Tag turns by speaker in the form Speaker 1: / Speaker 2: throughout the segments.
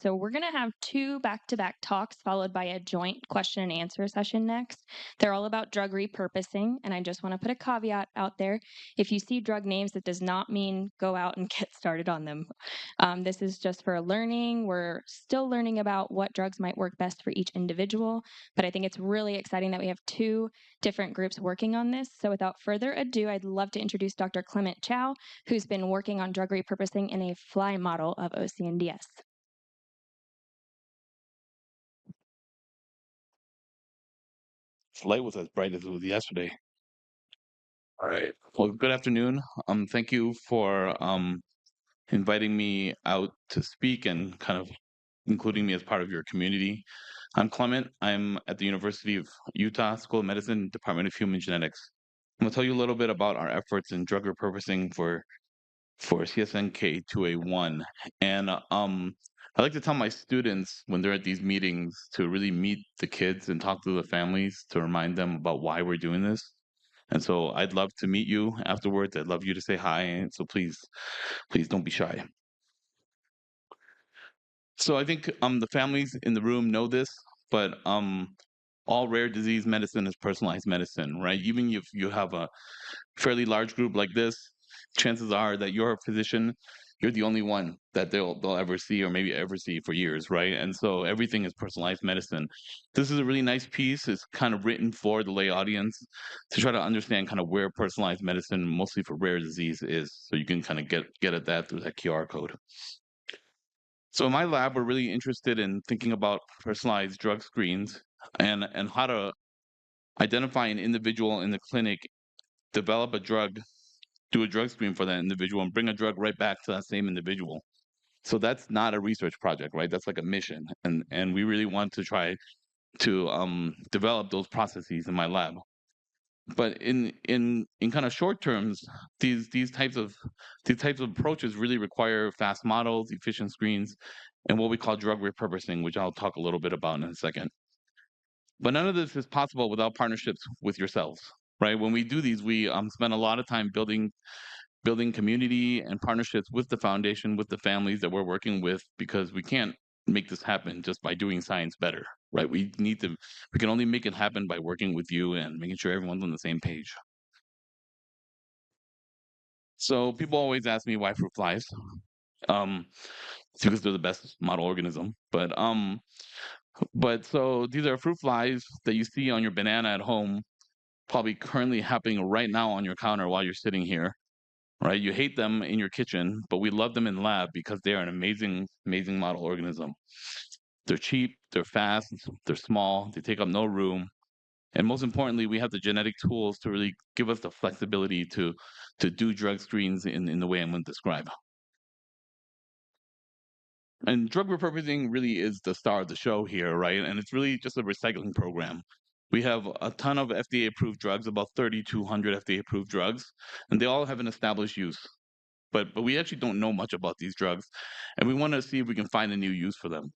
Speaker 1: So we're going to have two back-to-back talks followed by a joint question and answer session next. They're all about drug repurposing, and I just want to put a caveat out there. If you see drug names, that does not mean go out and get started on them. This is just for learning. We're still learning about what drugs might work best for each individual, but I think it's really exciting that we have two different groups working on this. So without further ado, I'd love to introduce Dr. Clement Chow, who's been working on drug repurposing in a fly model of OCNDS.
Speaker 2: Light was as bright as it was yesterday. All right. Well, good afternoon. Thank you for inviting me out to speak and kind of including me as part of your community. I'm Clement. I'm at the University of Utah School of Medicine, Department of Human Genetics. I'm gonna tell you a little bit about our efforts in drug repurposing for CSNK2A1. And I like to tell my students when they're at these meetings to really meet the kids and talk to the families to remind them about why we're doing this. And so I'd love to meet you afterwards. I'd love you to say hi. And so please don't be shy. So I think the families in the room know this, but all rare disease medicine is personalized medicine, right? Even if you have a fairly large group like this, chances are that you're a physician, you're the only one that they'll ever see or maybe ever see for years, right? And so everything is personalized medicine. This is a really nice piece. It's kind of written for the lay audience to try to understand kind of where personalized medicine, mostly for rare disease, is. So you can kind of get at that through that QR code. So in my lab, we're really interested in thinking about personalized drug screens and how to identify an individual in the clinic, develop a drug, do a drug screen for that individual, and bring a drug right back to that same individual. So that's not a research project, right? That's like a mission, and we really want to try to develop those processes in my lab. But in kind of short terms, these types of approaches really require fast models, efficient screens, and what we call drug repurposing, which I'll talk a little bit about in a second. But none of this is possible without partnerships with yourselves, right? When we do these, we spend a lot of time building community and partnerships with the foundation, with the families that we're working with, because we can't make this happen just by doing science better, right? We can only make it happen by working with you and making sure everyone's on the same page. So people always ask me why fruit flies. It's because they're the best model organism. But so these are fruit flies that you see on your banana at home, probably currently happening right now on your counter while you're sitting here, right? You hate them in your kitchen, but we love them in lab because they are an amazing, amazing model organism. They're cheap, they're fast, they're small, they take up no room. And most importantly, we have the genetic tools to really give us the flexibility to do drug screens in the way I'm going to describe. And drug repurposing really is the star of the show here, right? And it's really just a recycling program. We have a ton of FDA approved drugs, about 3,200 FDA approved drugs, and they all have an established use. But we actually don't know much about these drugs, and we want to see if we can find a new use for them.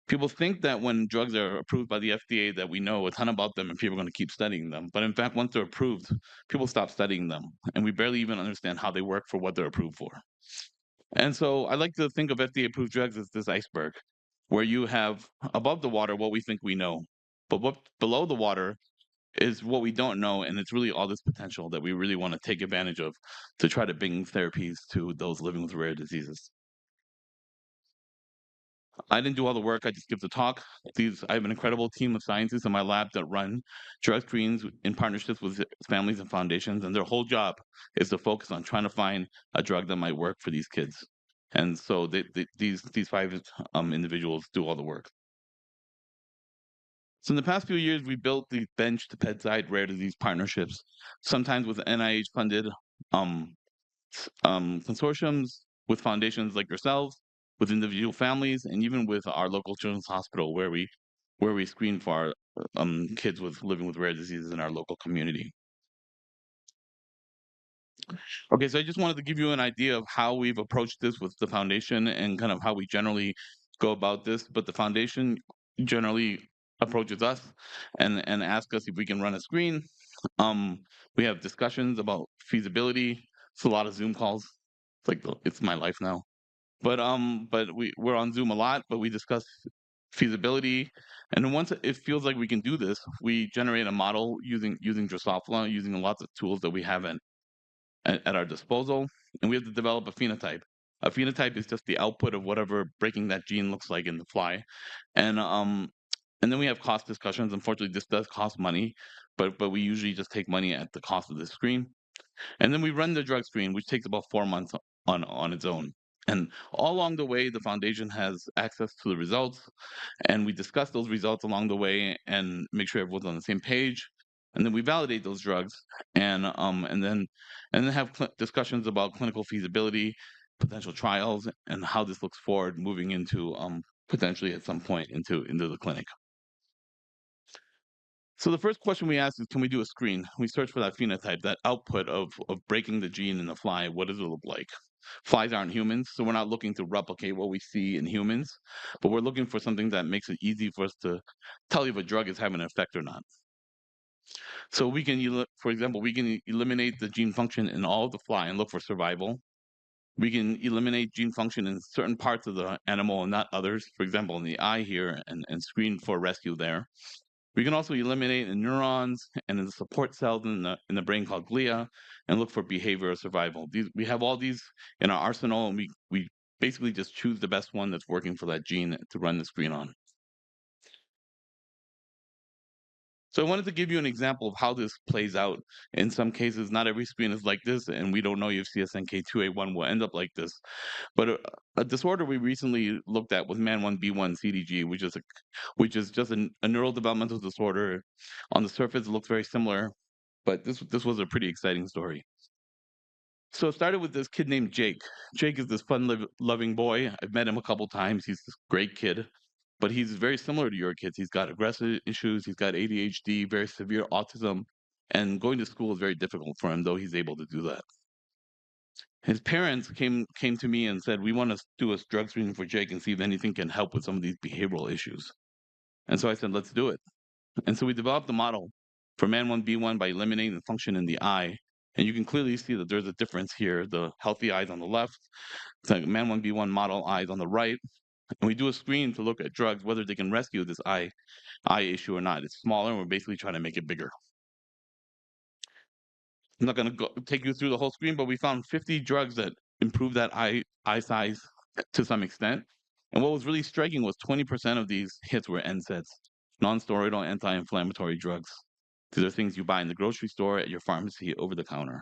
Speaker 2: People think that when drugs are approved by the FDA that we know a ton about them and people are going to keep studying them. But in fact, once they're approved, people stop studying them, and we barely even understand how they work for what they're approved for. And so I like to think of FDA approved drugs as this iceberg, where you have above the water what we think we know, but what below the water is what we don't know, and it's really all this potential that we really want to take advantage of to try to bring therapies to those living with rare diseases. I didn't do all the work, I just give the talk. I have an incredible team of scientists in my lab that run drug screens in partnerships with families and foundations, and their whole job is to focus on trying to find a drug that might work for these kids. And so these five individuals do all the work. So in the past few years, we built these bench to bedside rare disease partnerships, sometimes with NIH funded um, consortiums, with foundations like yourselves, with individual families, and even with our local children's hospital, where we screen for our kids with living with rare diseases in our local community. Okay, so I just wanted to give you an idea of how we've approached this with the foundation and kind of how we generally go about this. But the foundation generally approaches us and asks us if we can run a screen. We have discussions about feasibility. It's a lot of Zoom calls. It's my life now. but we're on Zoom a lot, but we discuss feasibility. And then once it feels like we can do this, we generate a model using Drosophila, using lots of tools that we have at our disposal, and we have to develop a phenotype. A phenotype is just the output of whatever breaking that gene looks like in the fly, and and then we have cost discussions. Unfortunately, this does cost money, but we usually just take money at the cost of the screen, and then we run the drug screen, which takes about 4 months on its own. And all along the way, the foundation has access to the results, and we discuss those results along the way and make sure everyone's on the same page. And then we validate those drugs, and then have discussions about clinical feasibility, potential trials, and how this looks forward moving into potentially at some point into the clinic. So the first question we ask is, can we do a screen? We search for that phenotype, that output of breaking the gene in the fly. What does it look like? Flies aren't humans, so we're not looking to replicate what we see in humans, but we're looking for something that makes it easy for us to tell you if a drug is having an effect or not. So we can, for example, we can eliminate the gene function in all of the fly and look for survival. We can eliminate gene function in certain parts of the animal and not others. For example, in the eye here, and screen for rescue there. We can also eliminate in neurons and in the support cells in the brain called glia, and look for behavior or survival. We have all these in our arsenal, and we basically just choose the best one that's working for that gene to run the screen on. So I wanted to give you an example of how this plays out. In some cases, not every screen is like this, and we don't know if CSNK2A1 will end up like this. But a disorder we recently looked at was MAN1B1 CDG, which is just a neurodevelopmental disorder. On the surface, it looks very similar, but this was a pretty exciting story. So it started with this kid named Jake. Jake is this fun-loving boy. I've met him a couple times. He's this great kid, but he's very similar to your kids. He's got aggressive issues. He's got ADHD, very severe autism, and going to school is very difficult for him, though he's able to do that. His parents came to me and said, "We want to do a drug screening for Jake and see if anything can help with some of these behavioral issues." And so I said, "Let's do it." And so we developed a model for MAN1B1 by eliminating the function in the eye. And you can clearly see that there's a difference here. The healthy eyes on the left, the MAN1B1 model eyes on the right. And we do a screen to look at drugs, whether they can rescue this eye issue or not. It's smaller, and we're basically trying to make it bigger. I'm not going to take you through the whole screen, but we found 50 drugs that improve that eye size to some extent. And what was really striking was 20% of these hits were NSAIDs, non-steroidal anti-inflammatory drugs. These are things you buy in the grocery store, at your pharmacy, over the counter.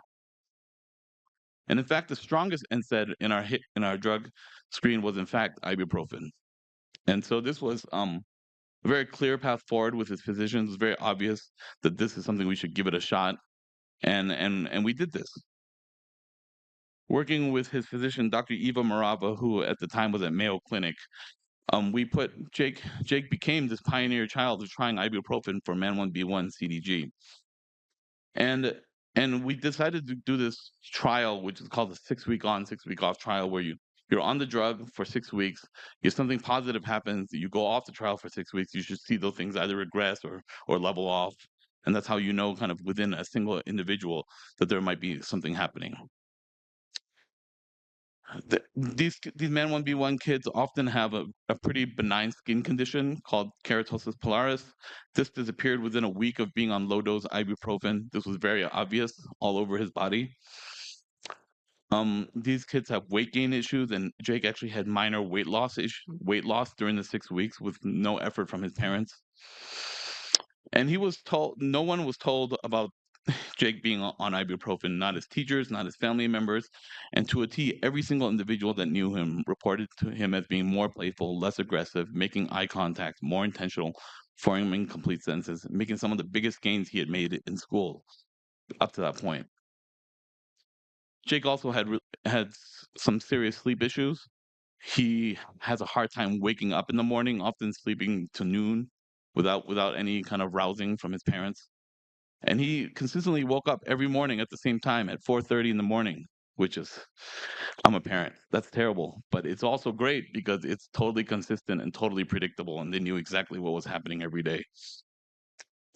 Speaker 2: And in fact, the strongest NSAID in our drug screen was in fact ibuprofen. And so this was a very clear path forward with his physicians. It was very obvious that this is something we should give it a shot. And we did this. Working with his physician, Dr. Eva Morava, who at the time was at Mayo Clinic, we put Jake became this pioneer child of trying ibuprofen for MAN1B1 CDG. And we decided to do this trial, which is called the 6-week on, 6-week off trial, where you're on the drug for 6 weeks. If something positive happens, you go off the trial for 6 weeks. You should see those things either regress or level off, and that's how you know, kind of within a single individual, that there might be something happening. These MAN1B1 kids often have a pretty benign skin condition called keratosis pilaris. This disappeared within a week of being on low-dose ibuprofen. This was very obvious all over his body. These kids have weight gain issues, and Jake actually had minor weight loss during the 6 weeks with no effort from his parents. And he was told, no one was told about Jake being on ibuprofen, not his teachers, not his family members, and to a T, every single individual that knew him reported to him as being more playful, less aggressive, making eye contact, more intentional, forming complete sentences, making some of the biggest gains he had made in school up to that point. Jake also had some serious sleep issues. He has a hard time waking up in the morning, often sleeping to noon without any kind of rousing from his parents. And he consistently woke up every morning at the same time at 4:30 in the morning, which is, I'm a parent. That's terrible, but it's also great because it's totally consistent and totally predictable, and they knew exactly what was happening every day.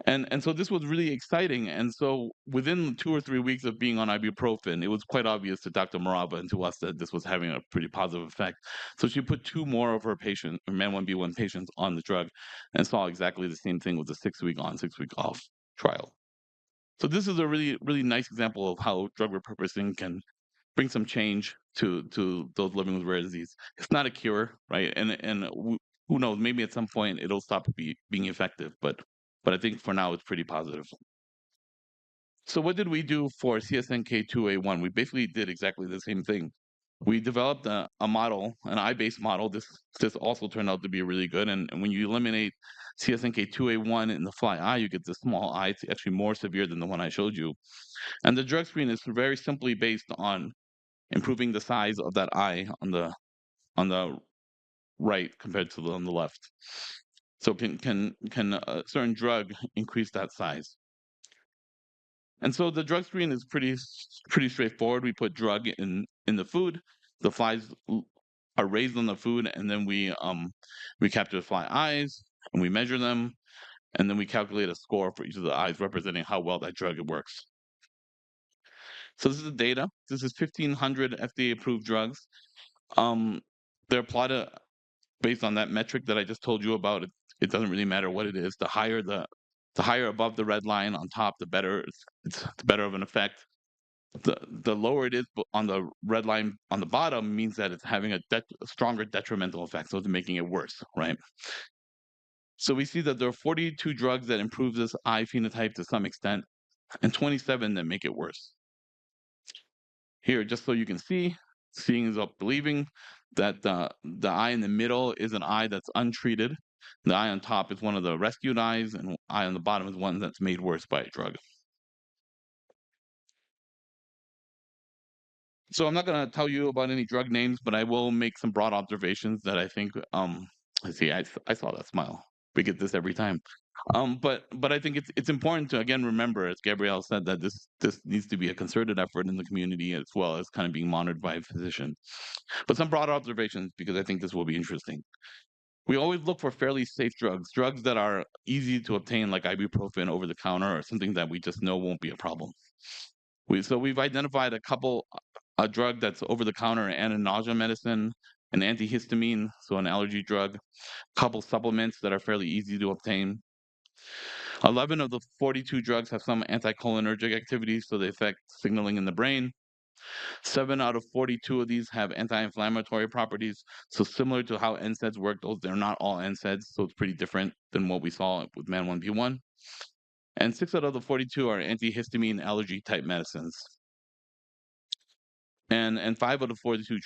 Speaker 2: And so this was really exciting. And so within 2 or 3 weeks of being on ibuprofen, it was quite obvious to Dr. Maraba and to us that this was having a pretty positive effect. So she put two more of her patients, or Man1B1 patients, on the drug and saw exactly the same thing with the 6 week on, 6 week off trial. So this is a really, really nice example of how drug repurposing can bring some change to those living with rare disease. It's not a cure, right? Who knows? Maybe at some point it'll stop being effective, but I think for now it's pretty positive. So what did we do for CSNK2A1? We basically did exactly the same thing. We developed a model, an eye-based model. This also turned out to be really good. And when you eliminate CSNK2A1 in the fly eye, you get the small eye. It's actually more severe than the one I showed you. And the drug screen is very simply based on improving the size of that eye on the right compared to on the left. So can a certain drug increase that size? And so the drug screen is pretty straightforward. We put drug in the food. The are raised on the food, and then we capture the fly eyes and we measure them, and then we calculate a score for each of the eyes representing how well that drug works. So this is the data. This is 1,500 FDA approved drugs. Um, they're plotted based on that metric that I just told you about. It doesn't really matter what it is. The higher above the red line on top, the better it's the better of an effect. The lower it is on the red line on the bottom means that it's having a stronger detrimental effect, so it's making it worse, right? So we see that there are 42 drugs that improve this eye phenotype to some extent, and 27 that make it worse. Here, just so you can see, seeing is up believing, that the eye in the middle is an eye that's untreated. The eye on top is one of the rescued eyes, and the eye on the bottom is one that's made worse by a drug. So I'm not going to tell you about any drug names, but I will make some broad observations that I think. Let's see, I saw that smile. We get this every time. But I think it's important to again remember, as Gabrielle said, that this needs to be a concerted effort in the community as well as kind of being monitored by a physician. But some broad observations because I think this will be interesting. We always look for fairly safe drugs that are easy to obtain, like ibuprofen over the counter, or something that we just know won't be a problem. We've identified a drug that's over the counter, an anti-nausea medicine, an antihistamine, so an allergy drug, a couple supplements that are fairly easy to obtain. 11 of the 42 drugs have some anticholinergic activity, so they affect signaling in the brain. 7 out of 42 of these have anti-inflammatory properties. So similar to how NSAIDs work, they're not all NSAIDs, so it's pretty different than what we saw with Man1B1. And 6 out of the 42 are antihistamine allergy type medicines. And 5 out of 42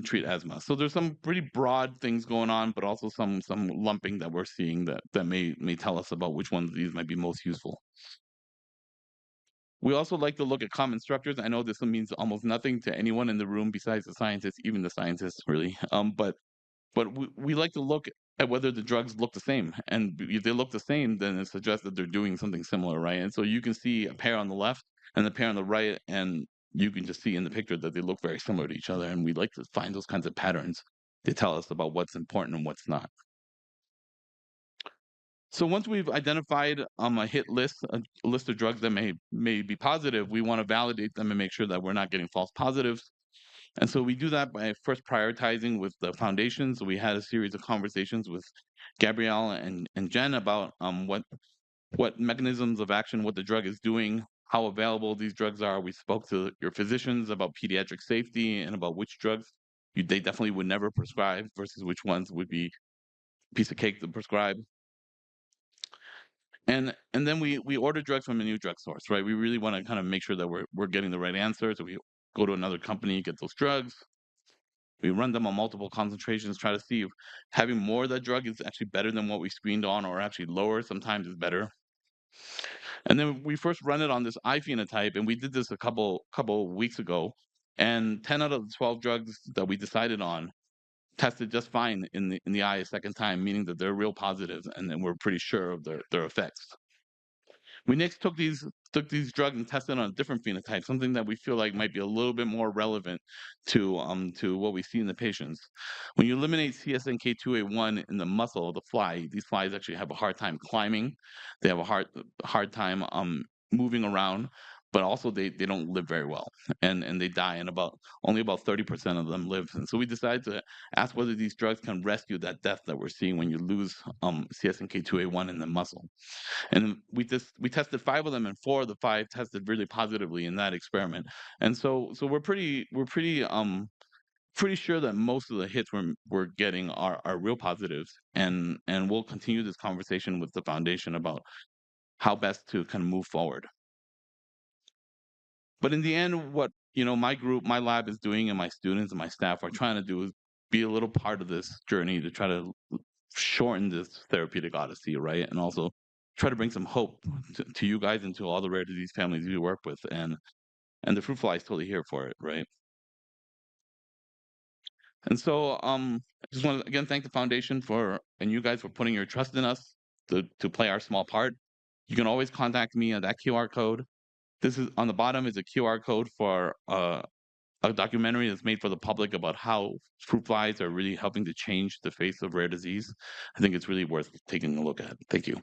Speaker 2: treat asthma. So there's some pretty broad things going on, but also some lumping that we're seeing that may tell us about which ones of these might be most useful. We also like to look at common structures. I know this means almost nothing to anyone in the room besides the scientists, even the scientists, really. But we like to look at whether the drugs look the same, and if they look the same, then it suggests that they're doing something similar, right? And so you can see a pair on the left and a pair on the right, and you can just see in the picture that they look very similar to each other. And we like to find those kinds of patterns to tell us about what's important and what's not. So once we've identified a hit list, a list of drugs that may be positive, we want to validate them and make sure that we're not getting false positives. And so we do that by first prioritizing with the foundation. So we had a series of conversations with Gabrielle and Jen about what mechanisms of action, what the drug is doing, how available these drugs are. We spoke to your physicians about pediatric safety and about which drugs they definitely would never prescribe versus which ones would be a piece of cake to prescribe. And then we order drugs from a new drug source, right? We really want to kind of make sure that we're getting the right answer. So we go to another company, get those drugs. We run them on multiple concentrations, try to see if having more of that drug is actually better than what we screened on, or actually lower. Sometimes is better. And then we first run it on this eye phenotype, and we did this a couple weeks ago. And 10 out of the 12 drugs that we decided on tested just fine in the eye a second time, meaning that they're real positives, and then we're pretty sure of their effects. We next took these drugs and tested on a different phenotype, something that we feel like might be a little bit more relevant to what we see in the patients. When you eliminate CSNK2A1 in the muscle of the fly, these flies actually have a hard time climbing. They have a hard time moving around, but also they don't live very well, and they die, and only about 30% of them live. And so we decided to ask whether these drugs can rescue that death that we're seeing when you lose CSNK2A1 in the muscle. And we tested 5 of them, and 4 of the 5 tested really positively in that experiment. And so we're pretty sure that most of the hits we're getting are real positives, and we'll continue this conversation with the foundation about how best to kind of move forward. But in the end, what my group, my lab is doing, and my students and my staff are trying to do is be a little part of this journey to try to shorten this therapeutic odyssey, right? And also try to bring some hope to you guys and to all the rare disease families you work with. And the fruit fly is totally here for it, right? And so I just want to again thank the foundation and you guys for putting your trust in us to play our small part. You can always contact me on that QR code. This is on the bottom is a QR code for a documentary that's made for the public about how fruit flies are really helping to change the face of rare disease. I think it's really worth taking a look at. Thank you.